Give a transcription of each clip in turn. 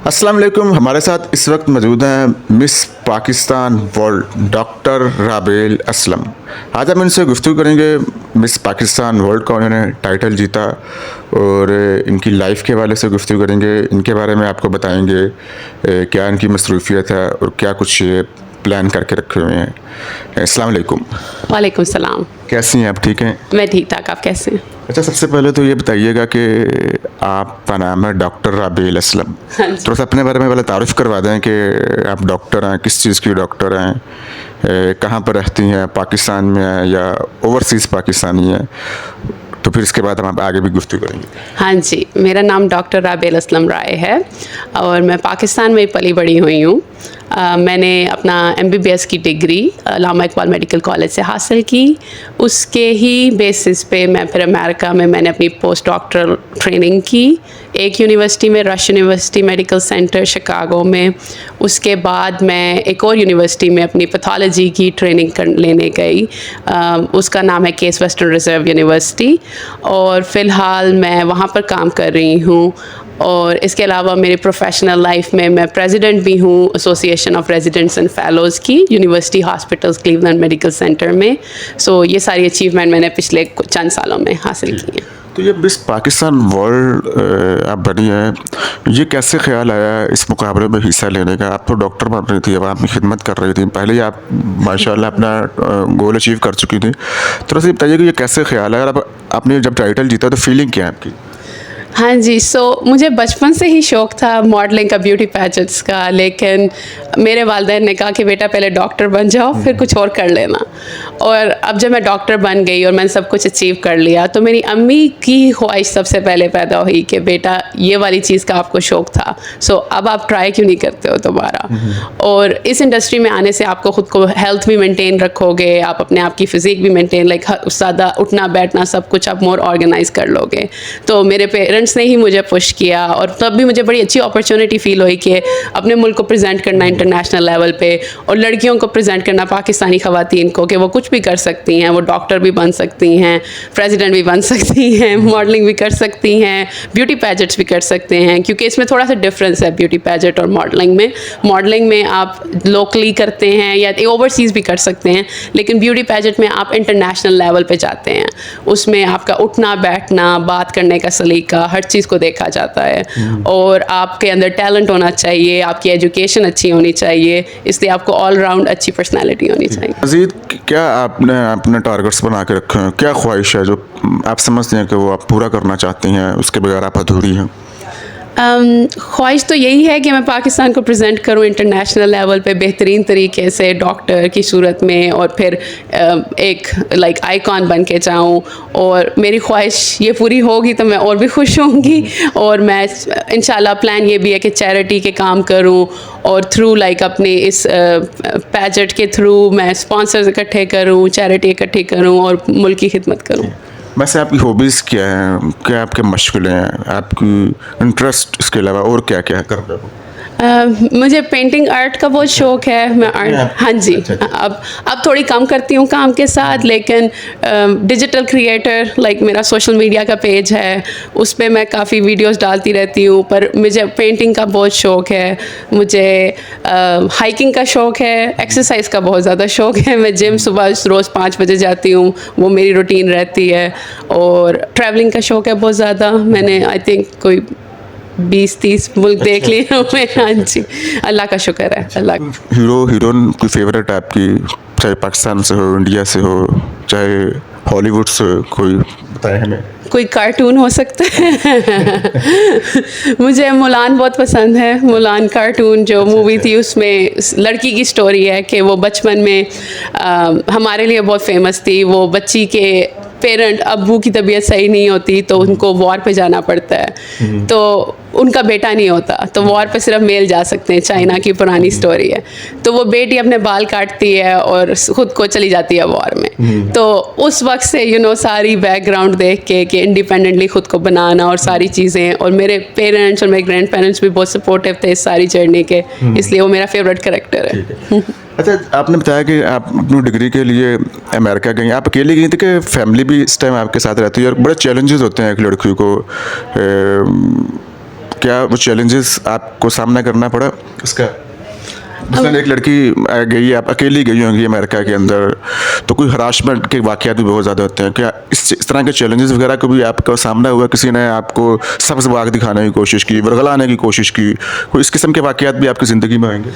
अस्सलाम वालेकुम। हमारे साथ इस वक्त मौजूद हैं Miss Pakistan world doctor Rabail Aslam. आज हम इनसे गुफ्तगू करेंगे मिस पाकिस्तान वर्ल्ड का उन्होंने टाइटल जीता और इनकी लाइफ के हवाले से गुफ्तगू करेंगे। इनके बारे में आपको बताएंगे क्या इनकी मसरूफियत है और क्या कुछ प्लान करके रखे हुए हैं। अस्सलाम वालेकुम। वालेकुम सलाम। कैसी हैं आप? ठीक हैं? मैं ठीक ठाक, आप कैसे हैं? अच्छा, सबसे पहले तो ये बताइएगा कि आपका नाम है डॉक्टर राबेल असलम। हाँ जी। थोड़ा सा अपने बारे में पहले तारुफ करवा दें कि आप डॉक्टर हैं, किस चीज़ की डॉक्टर हैं, कहाँ पर रहती हैं, पाकिस्तान में हैं या ओवरसीज़ पाकिस्तानी हैं, तो फिर इसके बाद हम आगे भी गुफ्तगू करेंगे। हाँ जी, मेरा नाम डॉक्टर राबेल असलम राय है और मैं पाकिस्तान में पली बड़ी हुई हूँ। मैंने अपना MBBS की डिग्री अल्लामा इकबाल मेडिकल कॉलेज से हासिल की। उसके ही बेसिस पे मैं फिर अमेरिका में मैंने अपनी पोस्ट डॉक्टरल ट्रेनिंग की, एक यूनिवर्सिटी में, rush university medical centre Chicago में। उसके बाद मैं एक और यूनिवर्सिटी में अपनी पैथोलॉजी की ट्रेनिंग लेने गई, उसका नाम है केस वेस्टर्न रिजर्व यूनिवर्सिटी, और फ़िलहाल मैं वहाँ पर काम कर रही हूँ। और इसके अलावा मेरी प्रोफेशनल लाइफ में मैं प्रेसिडेंट भी हूँ association of residents and fellows की university hospitals Cleveland medical center में। सो ये सारी अचीवमेंट मैंने पिछले चंद सालों में हासिल की हैं। तो ये मिस पाकिस्तान वर्ल्ड आप बनी है, ये कैसे ख्याल आया इस मुकाबले में हिस्सा लेने का? आप तो डॉक्टर बन रही थी, अब आप खिदमत कर रही थी, पहले ही आप माशाल्लाह अपना गोल अचीव कर चुकी थी। थोड़ा सा बताइए कि ये कैसे ख्याल आया और आपने जब टाइटल जीता तो फीलिंग क्या है आपकी? हाँ जी, मुझे बचपन से ही शौक़ था मॉडलिंग का, ब्यूटी पैजेट्स का, लेकिन मेरे वालिदैन ने कहा कि बेटा पहले डॉक्टर बन जाओ फिर कुछ और कर लेना। और अब जब मैं डॉक्टर बन गई और मैंने सब कुछ अचीव कर लिया तो मेरी अम्मी की ख्वाहिश सबसे पहले पैदा हुई कि बेटा ये वाली चीज़ का आपको शौक़ था, अब आप ट्राई क्यों नहीं करते हो दोबारा। और इस इंडस्ट्री में आने से आपको ख़ुद को हेल्थ भी मेंटेन रखोगे, आप अपने आप की फ़िज़िक भी मेंटेन, लाइक ज़्यादा उठना बैठना सब कुछ आप मोर ऑर्गेनाइज कर लोगे। तो मेरे पेरेंट्स ने ही मुझे पुश किया और तब भी मुझे बड़ी अच्छी अपॉर्चुनिटी फ़ील हुई कि अपने मुल्क को प्रेजेंट करना इंटरनेशनल लेवल पे, और लड़कियों को प्रेजेंट करना, पाकिस्तानी ख़वातीन को, कि वो कुछ भी कर सकती हैं, वो डॉक्टर भी बन सकती हैं, प्रेसिडेंट भी बन सकती हैं, मॉडलिंग भी कर सकती हैं, ब्यूटी पैजेट्स भी कर सकते हैं। क्योंकि इसमें थोड़ा सा डिफरेंस है ब्यूटी पैजेट और मॉडलिंग में आप लोकली करते हैं या ओवरसीज़ भी कर सकते हैं, लेकिन ब्यूटी पैजेट में आप इंटरनेशनल लेवल पे जाते हैं। उसमें आपका उठना बैठना, बात करने का सलीका, हर चीज़ को देखा जाता है। और आपके अंदर टैलेंट होना चाहिए, आपकी एजुकेशन अच्छी होनी चाहिए, इसलिए आपको ऑल राउंड अच्छी पर्सनैलिटी होनी चाहिए। मज़ीद क्या आपने अपने टारगेट्स बना के रखे हैं? क्या ख्वाहिश है जो आप समझते हैं कि वो आप पूरा करना चाहती हैं, उसके बगैर आप अधूरी हैं? ख्वाहिश तो यही है कि मैं पाकिस्तान को प्रेजेंट करूं इंटरनेशनल लेवल पे बेहतरीन तरीके से डॉक्टर की सूरत में, और फिर एक लाइक आइकॉन बन के जाऊँ। और मेरी ख्वाहिश ये पूरी होगी तो मैं और भी खुश होंगी। और मैं इंशाल्लाह प्लान ये भी है कि चैरिटी के काम करूं, और थ्रू लाइक अपने इस पैजेट के थ्रू मैं स्पॉन्सर्स इकट्ठे करूं, चैरिटी इकट्ठी करूं और मुल्क की खिदमत करूं। वैसे आपकी हॉबीज़ क्या हैं, क्या आपके मशगलें हैं, आपकी इंटरेस्ट इसके अलावा और क्या क्या कर रहे हो? मुझे पेंटिंग आर्ट का बहुत शौक़ है। मैं आर्ट, हाँ जी, अब थोड़ी कम करती हूँ काम के साथ, लेकिन डिजिटल क्रिएटर, लाइक मेरा सोशल मीडिया का पेज है, उस पर मैं काफ़ी वीडियोस डालती रहती हूँ। पर मुझे पेंटिंग का बहुत शौक़ है, मुझे हाइकिंग का शौक़ है, एक्सरसाइज का बहुत ज़्यादा शौक़ है। मैं जिम सुबह रोज़ 5 बजे जाती हूँ, वो मेरी रूटीन रहती है। और ट्रैवलिंग का शौक़ है बहुत ज़्यादा। मैंने आई थिंक कोई 20-30 मुल्क देख लिए हुए। हाँ जी, अल्लाह का शुक्र है। अल्लाह हीरोइन कोई फेवरेट है आपकी, चाहे पाकिस्तान से हो, इंडिया से हो, चाहे हॉलीवुड से, कोई बताएं हमें। कोई कार्टून हो सकता है। मुझे मुलान बहुत पसंद है। मुलान कार्टून जो मूवी थी, उसमें लड़की की स्टोरी है कि वो बचपन में हमारे लिए बहुत फेमस थी। वो बच्ची के पेरेंट, अब्बू की तबीयत सही नहीं होती तो उनको वॉर पे जाना पड़ता है, तो उनका बेटा नहीं होता, तो वॉर पे सिर्फ मेल जा सकते हैं। चाइना की पुरानी स्टोरी है। तो वो बेटी अपने बाल काटती है और ख़ुद को चली जाती है वॉर में। तो उस वक्त से सारी बैकग्राउंड देख के कि इंडिपेंडेंटली ख़ुद को बनाना और सारी चीज़ें, और मेरे पेरेंट्स और मेरे ग्रैंड पेरेंट्स भी बहुत सपोर्टिव थे इस सारी जर्नी के, इसलिए वो मेरा फेवरेट कैरेक्टर है। अच्छा, आपने बताया कि आप अपनी डिग्री के लिए अमेरिका गई। आप अकेली गई थी कि फैमिली भी इस टाइम आपके साथ रहती है? और बड़े चैलेंजेस होते हैं एक लड़की को क्या वो चैलेंजेस आपको सामना करना पड़ा उसका? मसलन एक लड़की गई, आप अकेली गई होंगी अमेरिका के अंदर, तो कोई हरासमेंट के वाक़यात भी बहुत ज़्यादा होते हैं। क्या इस तरह के चैलेंजेस वगैरह को भी आपका सामना हुआ? किसी ने आपको सब्ज़ बाग दिखाने की कोशिश की, वर्गलाने की कोशिश की, कोई इस किस्म के वाक़यात भी आपकी ज़िंदगी में आएंगे?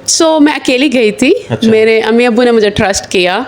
सो मैं अकेली गई थी। अच्छा। मेरे अम्मी अब्बू ने मुझे ट्रस्ट किया।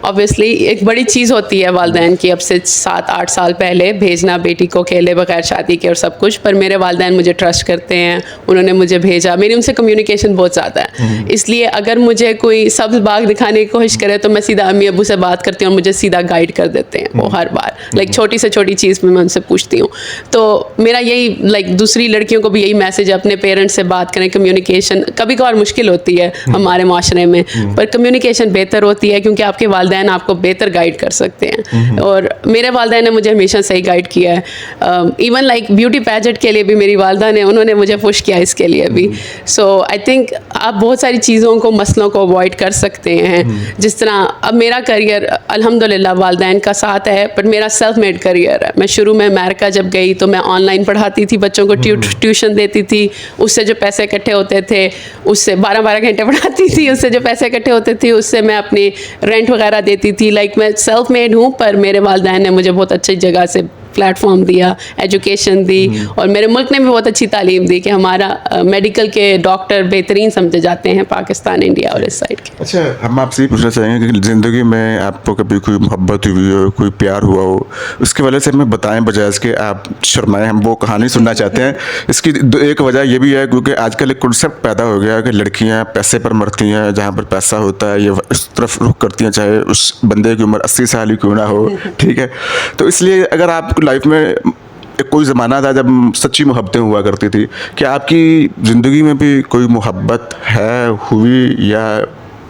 ऑब्वियसली एक बड़ी चीज़ होती है वालदैन की, अब से 7-8 साल पहले भेजना बेटी को अकेले बगैर शादी के और सब कुछ, पर मेरे वालदैन मुझे ट्रस्ट करते हैं, उन्होंने मुझे भेजा। मेरी उनसे कम्युनिकेशन बहुत ज़्यादा है, इसलिए अगर मुझे कोई सब्ज़ बाग दिखाने की कोशिश करे तो मैं सीधा अम्मी अब्बू से बात करती हूँ और मुझे सीधा गाइड कर देते हैं वो हर बार। लाइक छोटी से छोटी चीज़ में मैं उनसे पूछती हूँ। तो मेरा यही, लाइक दूसरी लड़कियों को भी यही मैसेज है, अपने पेरेंट्स से बात करें। कम्युनिकेशन कभी कभार मुश्किल होती है हमारे माशरे में, पर कम्युनिकेशन बेहतर होती है क्योंकि आपके वालदैन आपको बेहतर गाइड कर सकते हैं। और मेरे वालदैन ने मुझे हमेशा सही गाइड किया है। इवन लाइक ब्यूटी पैजेंट के लिए भी मेरी वालदा ने, उन्होंने मुझे पुश किया इसके लिए भी। सो आई थिंक आप बहुत सारी चीज़ों को, मसलों को अवॉइड कर सकते हैं। जिस तरह अब मेरा करियर अल्हम्दुलिल्लाह वालदैन का साथ है, पर मेरा सेल्फ मेड करियर है। मैं शुरू में अमेरिका जब गई तो मैं ऑनलाइन पढ़ाती थी, बच्चों को ट्यूशन देती थी। उससे जो पैसे इकट्ठे होते थे, उससे 12-12 घंटे पढ़ाती थी, उससे जो पैसे इकट्ठे होते थे उससे मैं अपनी रेंट वगैरह देती थी। लाइक मैं सेल्फ मेड हूँ, पर मेरे वालिदैन ने मुझे बहुत अच्छी जगह से प्लेटफॉर्म दिया, एजुकेशन दी, और मेरे मुल्क ने भी बहुत अच्छी तालीम दी कि हमारा मेडिकल के डॉक्टर बेहतरीन समझे जाते हैं पाकिस्तान, इंडिया और इस साइड के। अच्छा, हम आपसे ये पूछना चाहेंगे कि ज़िंदगी में आपको कभी कोई मोहब्बत हुई हो, कोई प्यार हुआ हो, उसकी वजह से हमें बताएं बजाय इसके आप शर्माएं। हम वो कहानी सुनना चाहते हैं। इसकी एक वजह ये भी है क्योंकि आजकल एक कॉन्सेप्ट पैदा हो गया है कि लड़कियां पैसे पर मरती हैं, जहाँ पर पैसा होता है ये इस तरफ रुख करती हैं, चाहे उस बंदे की उम्र 80 साल ही क्यों ना हो। ठीक है, तो इसलिए अगर आप लाइफ में एक कोई ज़माना था जब सच्ची मोहब्बतें हुआ करती थी, क्या आपकी ज़िंदगी में भी कोई मोहब्बत है, हुई, या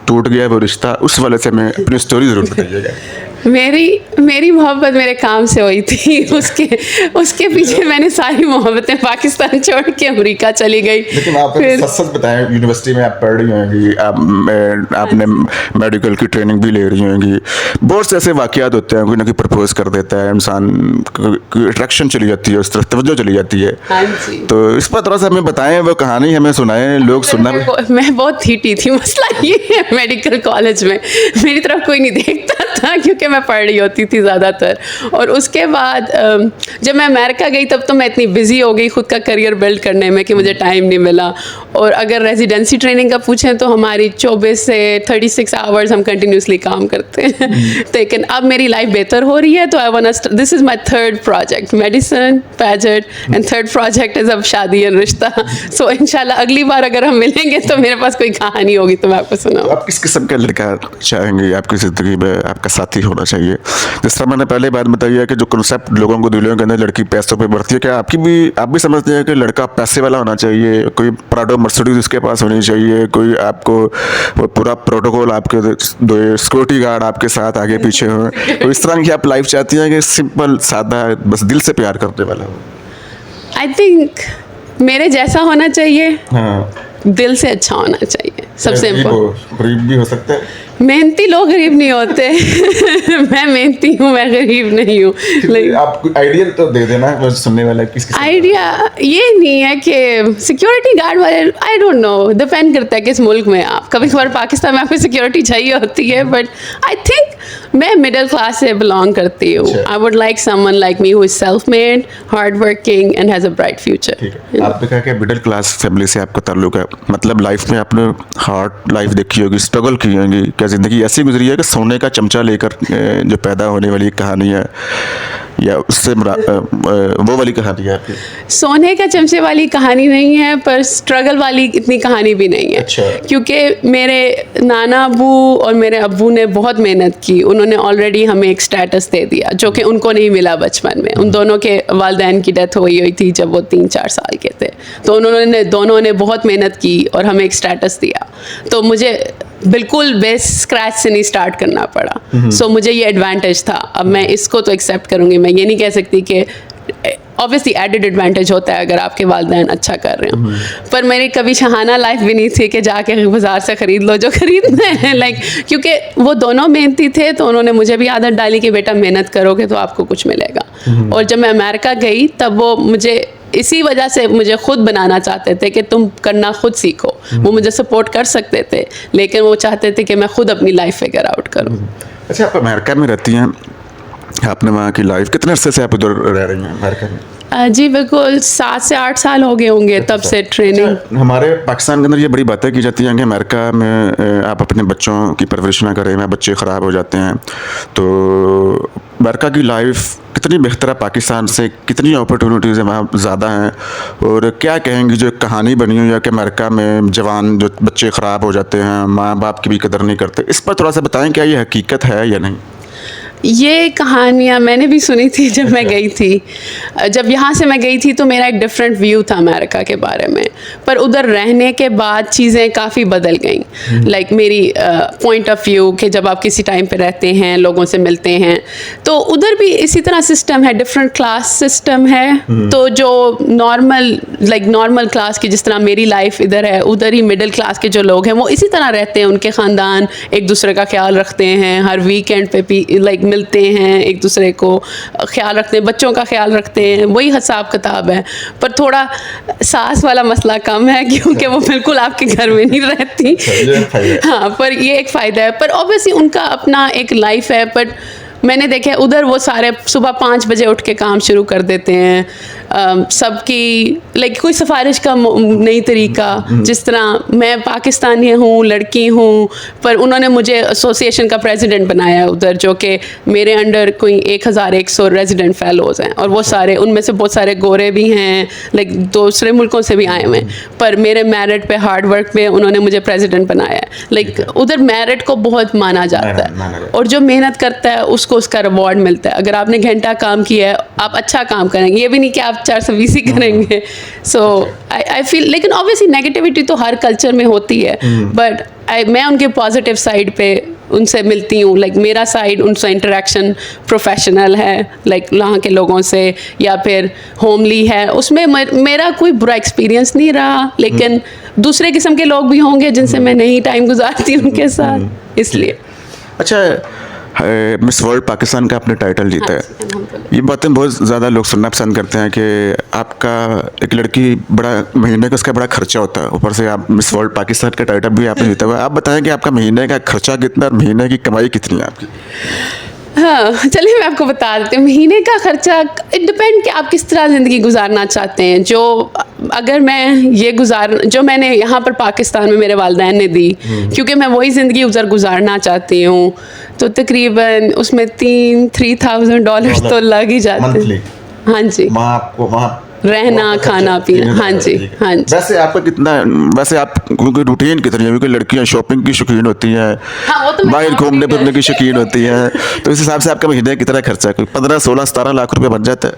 टूट गया वो रिश्ता? उस वाले से हमें अपनी स्टोरी ज़रूर बताइएगा। मेरी मोहब्बत मेरे काम से हुई थी। उसके पीछे मैंने सारी मोहब्बतें पाकिस्तान छोड़ के अमेरिका चली गई। लेकिन आप सच सच बताएं, यूनिवर्सिटी में आप पढ़ रही होंगी, आपने मेडिकल की ट्रेनिंग भी ले रही होंगी, बहुत से ऐसे वाक़यात होते हैं, कोई ना कोई प्रपोज कर देता है, इंसान की अट्रैक्शन चली जाती है, उस तरफ तवज्जो चली जाती है। हाँ जी। तो इस पर थोड़ा सा हमें बताएं, वो कहानी हमें सुनाएं, लोग सुनना। मैं बहुत थीटी थी। मसला ये है, मेडिकल कॉलेज में मेरी तरफ कोई नहीं देखता था क्योंकि मैं पढ़ रही होती थी ज़्यादातर। और उसके बाद जब मैं अमेरिका गई तब तो मैं इतनी बिजी हो गई खुद का करियर बिल्ड करने में कि मुझे टाइम नहीं मिला। और अगर रेजिडेंसी ट्रेनिंग का पूछें तो हमारी 24 से 36 आवर्स हम कंटिन्यूसली काम करते हैं। लेकिन अब मेरी लाइफ बेहतर हो रही है, तो I want, this is my third project, medicine, pageant, and third project is अब शादी और रिश्ता। सो इंशाल्लाह अगली बार अगर हम मिलेंगे तो मेरे पास कोई कहानी होगी तो मैं आपको सुनाऊँ। आप किस किस्म का लड़का चाहेंगे आपकी ज़िंदगी में आपका साथी होना चाहिए? जिस तरह मैंने पहले बात बताई है कि जो कॉन्सेप्ट लोगों को दिलों के अंदर लड़की पैसों पे बढ़ती है, क्या आप भी समझते हैं कि लड़का पैसे वाला होना चाहिए, कोई प्राडो मर्सिडीज उसके पास होनी चाहिए, कोई आपको वो पूरा प्रोटोकॉल, आपके दो सिक्योरिटी गार्ड आपके साथ आगे पीछे हो, तो इस तरह की आप लाइफ चाहती हैं कि सिंपल सादा बस दिल से प्यार करने वाला हो? आई थिंक मेरे जैसा होना चाहिए, हाँ, दिल से अच्छा होना चाहिए, सबसे इम्पोर्टेंट। गरीब भी हो सकता है, मेहनती लोग गरीब नहीं होते। मैं मेहनती हूँ, मैं गरीब नहीं हूँ। आप आइडिया तो दे देना सुनने वाला किस आइडिया ये नहीं है कि सिक्योरिटी गार्ड वाले, आई डोंट नो, डिपेंड करता है किस मुल्क में आप। कभी कभार पाकिस्तान में आपको सिक्योरिटी चाहिए होती है, बट आई थिंक मैं मिडिल क्लास से बिलोंग करती हूँ। I would like someone like me who is self made, hard working and has a bright future. आपने कहा कि मिडिल क्लास फैमिली से आपका ताल्लुक है, मतलब लाइफ में आपने हार्ड लाइफ देखी होगी, स्ट्रगल की होगी, क्या ज़िंदगी ऐसी गुजरी है कि सोने का चमचा लेकर जो पैदा होने वाली कहानी है, या उससे वो वाली कहानी है आपकी? सोने का चमचे वाली कहानी नहीं है, पर स्ट्रगल वाली इतनी कहानी भी नहीं है। अच्छा। क्योंकि मेरे नाना अबू और मेरे अब्बू ने बहुत मेहनत की। उन्होंने ऑलरेडी हमें एक स्टेटस दे दिया जो कि उनको नहीं मिला बचपन में। उन दोनों के वालिदैन की डेथ हुई थी जब वो 3-4 साल के थे, तो दोनों ने बहुत मेहनत की और हमें एक स्टेटस दिया। तो मुझे बिल्कुल बेस स्क्रैच से नहीं स्टार्ट करना पड़ा। सो मुझे ये एडवांटेज था। अब मैं इसको तो एक्सेप्ट करूँगी, मैं ये नहीं कह सकती कि ऑब्वियसली एडेड एडवांटेज होता है अगर आपके वालिदैन अच्छा कर रहे हो, पर मेरी कभी शहाना लाइफ भी नहीं थी कि जाके बाज़ार से ख़रीद लो जो ख़रीदना है। लाइक क्योंकि वो दोनों मेहनती थे, तो उन्होंने मुझे भी आदत डाली कि बेटा मेहनत करोगे तो आपको कुछ मिलेगा। और जब मैं अमेरिका गई तब वो मुझे इसी वजह से मुझे खुद बनाना चाहते थे कि तुम करना खुद सीखो। वो मुझे सपोर्ट कर सकते थे, लेकिन वो चाहते थे कि मैं खुद अपनी लाइफ फिगर आउट करूँ। अच्छा, आप अमेरिका में रहती हैं, आपने वहाँ की लाइफ, कितने अरसे से आप उधर रह रही हैं अमेरिका में? जी बिल्कुल, 7 से 8 साल हो गए होंगे तब से ट्रेनिंग। हमारे पाकिस्तान के अंदर ये बड़ी बातें की जाती हैं कि अमेरिका में आप अपने बच्चों की परवरिश ना करें, वहाँ बच्चे ख़राब हो जाते हैं। तो अमेरिका की लाइफ कितनी बेहतर है पाकिस्तान से, कितनी अपॉर्चुनिटीज़ है वहाँ ज़्यादा हैं, और क्या कहेंगी जो एक कहानी बनी हुई है कि अमेरिका में जवान जो बच्चे ख़राब हो जाते हैं, माँ बाप की भी कदर नहीं करते, इस पर थोड़ा सा बताएं, क्या ये हकीकत है या नहीं? ये कहानियाँ मैंने भी सुनी थी जब मैं गई थी। जब यहाँ से मैं गई थी तो मेरा एक डिफरेंट व्यू था अमेरिका के बारे में, पर उधर रहने के बाद चीज़ें काफ़ी बदल गई। लाइक मेरी पॉइंट ऑफ व्यू कि जब आप किसी टाइम पे रहते हैं, लोगों से मिलते हैं, तो उधर भी इसी तरह सिस्टम है, डिफरेंट क्लास सिस्टम है। तो जो नॉर्मल क्लास की, जिस तरह मेरी लाइफ इधर है, उधर ही मिडिल क्लास के जो लोग हैं वो इसी तरह रहते हैं। उनके ख़ानदान एक दूसरे का ख्याल रखते हैं, हर वीकेंड पे भी मिलते हैं, एक दूसरे को ख्याल रखते हैं, बच्चों का ख्याल रखते हैं, वही हिसाब किताब है। पर थोड़ा सास वाला मसला कम है क्योंकि वो बिल्कुल आपके घर में नहीं रहती। हाँ, पर ये एक फ़ायदा है। पर ऑब्वियसली उनका अपना एक लाइफ है। पर मैंने देखा उधर वो सारे सुबह 5 बजे उठ के काम शुरू कर देते हैं। सबकी कोई सिफारिश का नहीं तरीका। जिस तरह मैं पाकिस्तानी हूँ, लड़की हूँ, पर उन्होंने मुझे एसोसिएशन का प्रेसिडेंट बनाया उधर, जो कि मेरे अंडर कोई 1100 रेजिडेंट फेलोज़ हैं, और वो सारे, उनमें से बहुत सारे गोरे भी हैं, दूसरे मुल्कों से भी आए हुए हैं। पर मेरे मेरिट पे, हार्ड वर्क पे उन्होंने मुझे प्रेसिडेंट बनाया है। उधर मेरिट को बहुत माना जाता है, और जो मेहनत करता है उसको उसका रिवॉर्ड मिलता है। अगर आपने घंटा काम किया है, आप अच्छा काम करेंगे, ये भी नहीं कि आप 420 ही करेंगे। सो आई फील, लेकिन ऑब्वियसली नेगेटिविटी तो हर कल्चर में होती है, बट मैं उनके पॉजिटिव साइड पे उनसे मिलती हूँ। मेरा साइड, उनसे इंटरेक्शन प्रोफेशनल है, वहाँ के लोगों से, या फिर होमली है, उसमें मेरा कोई बुरा एक्सपीरियंस नहीं रहा। लेकिन दूसरे किस्म के लोग भी होंगे जिनसे मैं नहीं टाइम गुजारती उनके साथ, इसलिए। अच्छा, मिस वर्ल्ड पाकिस्तान का आपने टाइटल जीता है, ये बातें बहुत ज़्यादा लोग सुनना पसंद करते हैं कि आपका, एक लड़की, बड़ा महीने का उसका बड़ा खर्चा होता है, ऊपर से आप मिस वर्ल्ड पाकिस्तान का टाइटल भी आपने जीता हुआ है। आप बताएं कि आपका महीने का खर्चा कितना और महीने की कमाई कितनी है आपकी? हाँ, चलिए मैं आपको बता देती हूँ। महीने का खर्चा इट डिपेंड कि आप किस तरह ज़िंदगी गुजारना चाहते हैं। अगर मैं जो मैंने यहाँ पर पाकिस्तान में मेरे वालिदैन ने दी, क्योंकि मैं वही ज़िंदगी उधर गुजारना चाहती हूँ, तो तकरीबन उसमें $3,000 तो लग ही जाते हैं। हाँ जी, वहाँ रहना, खाना पीना। हाँ जी, हाँ जी। वैसे आप क्योंकि रूटीन कितनी है, क्योंकि लड़कियाँ शॉपिंग की शौकीन होती हैं, हाँ, तो बाहर घूमने फिरने की शौकीन होती हैं, तो इस हिसाब से आपका महीने कितना खर्चा है? 15, 16, 17 लाख रुपए बन जाता है?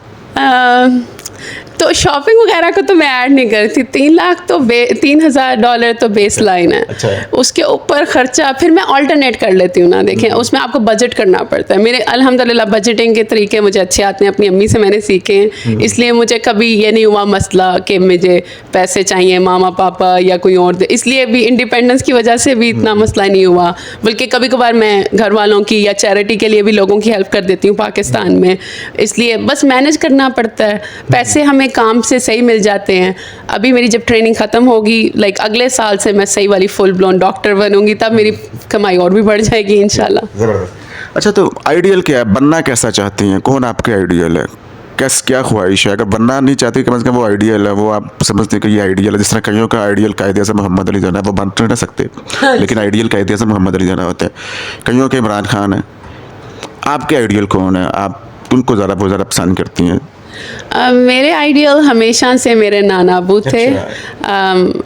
तो शॉपिंग वगैरह को तो मैं ऐड नहीं करती। $3,000 तो बेस लाइन है। अच्छा। उसके ऊपर खर्चा फिर मैं ऑल्टरनेट कर लेती हूँ ना। देखें, उसमें आपको बजट करना पड़ता है। मेरे अल्हम्दुलिल्लाह बजटिंग के तरीके मुझे अच्छे आते हैं, अपनी अम्मी से मैंने सीखे हैं। इसलिए मुझे कभी ये नहीं हुआ मसला कि मुझे पैसे चाहिए मामा पापा या कोई और दे। इसलिए भी इंडिपेंडेंस की वजह से भी इतना मसला नहीं हुआ। बल्कि कभी कभार मैं घर वालों की या चैरिटी के लिए भी लोगों की हेल्प कर देती हूँ पाकिस्तान में। इसलिए बस मैनेज करना पड़ता है। पैसे हमें काम से सही मिल जाते हैं। अभी मेरी जब ट्रेनिंग ख़त्म होगी, अगले साल से मैं सही वाली फुल ब्लोन डॉक्टर बनूंगी, तब मेरी कमाई और भी बढ़ जाएगी इंशाल्लाह। अच्छा, तो आइडियल क्या है, बनना कैसा चाहती हैं, कौन आपके आइडियल है, क्या ख्वाहिश है? अगर बनना नहीं चाहती, कम से कम वो आइडियल है, वो आप समझते हैं कि ये आइडियल है। जिस तरह कईयों का आइडियल कायदे आज़म मोहम्मद अली जिन्ना है, वो बन तो नहीं सकते, लेकिन आइडियल कायदे आज़म मोहम्मद अली जिन्ना होते हैं। कईयों के इमरान खान है। आपके आइडियल कौन है, आप उनको बहुत ज़्यादा पसंद करती हैं? मेरे आइडियल हमेशा से मेरे नाना अबू थे।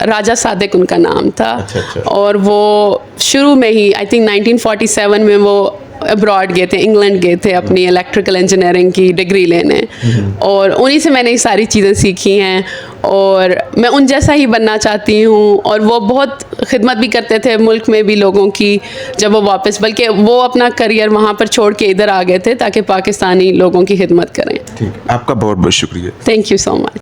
राजा सादिक उनका नाम था। और वो शुरू में ही, आई थिंक 1947 में वो अब्रॉड गए थे, इंग्लैंड गए थे अपनी इलेक्ट्रिकल इंजीनियरिंग की डिग्री लेने, और उन्हीं से मैंने ये सारी चीज़ें सीखी हैं। और मैं उन जैसा ही बनना चाहती हूँ। और वो बहुत खिदमत भी करते थे मुल्क में भी लोगों की, जब वो वापस, बल्कि वो अपना करियर वहाँ पर छोड़ के इधर आ गए थे ताकि पाकिस्तानी लोगों की खिदमत करें। ठीक, आपका बहुत बहुत शुक्रिया। Thank you so much.